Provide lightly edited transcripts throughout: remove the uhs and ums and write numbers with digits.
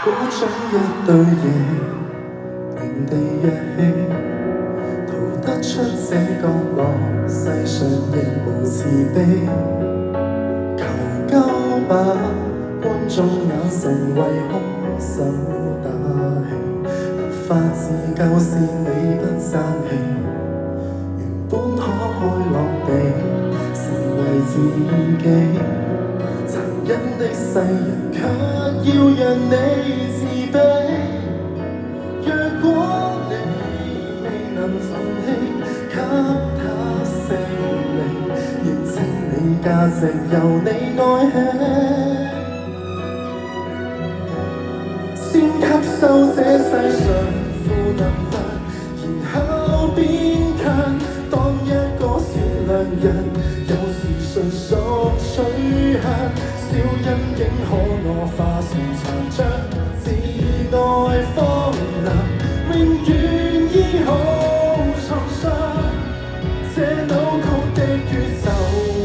鼓掌一對夜，原地躍起，逃得出這角落，世上亦無慈悲。求救吧，觀眾眼神為兇手打氣，沒法子救是你不爭氣，原本可開朗地成為自己。殘忍的世人卻要讓你自卑。若果你未能盡興，給他勝利，認清你價值由你愛起。先吸收這世上負能量，然後變強，當一個善良人，有時純屬取向，小陰影可我化成殘障，自愛方能永遠醫好創傷。這扭曲的宇宙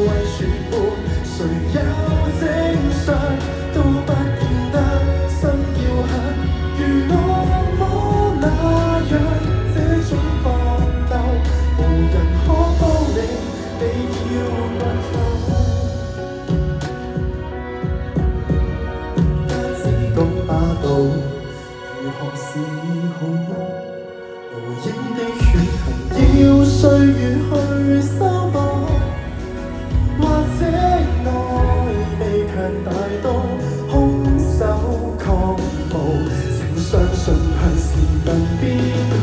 為全沒，誰有正常都不見得心要狠，如惡魔那樣，這種搏鬥無人可幫你，你要倔強。講霸道，如何是好？無影的血痕，要歲月去修補。或者愛未強大到空手抗暴，請相信向善能變好。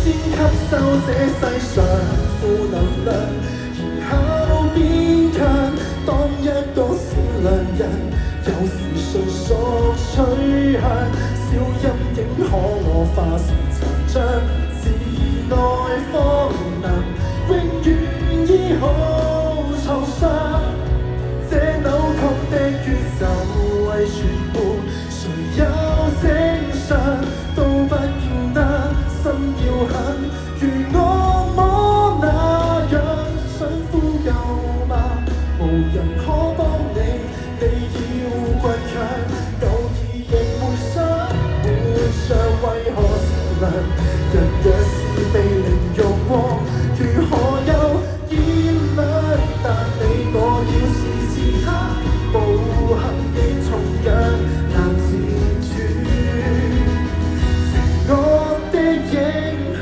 先吸收這世上負能量，然後變強，當一個善良人。有時純屬取向，小陰影可我化成殘障，自愛方能永遠醫好創傷。這扭曲的宇宙為全沒，誰有正常都不見得心要狠，如惡魔那樣想呼救吧，無人可幫你。你要倔強，偶爾亦會想活着，為何善良？人若是被凌辱過，如何有炎涼？但你我要是此刻無幸亦同樣難自主，邪惡的影響，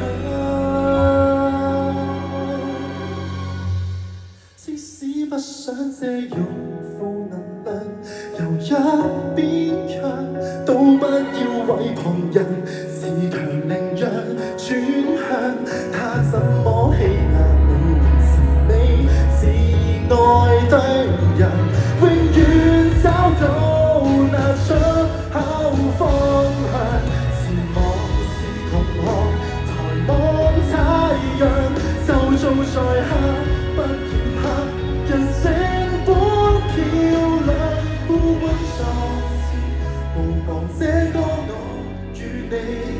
即使不想借用負能量，由一邊強，都不要為旁人自強凌弱轉向。他怎麼欺壓你，令你自愛對人，永遠找到那出口方向。前往是同學，抬望太陽，就做在黑，不嫌黑，人性本漂亮，孤軍作戰，無妨這個我與你。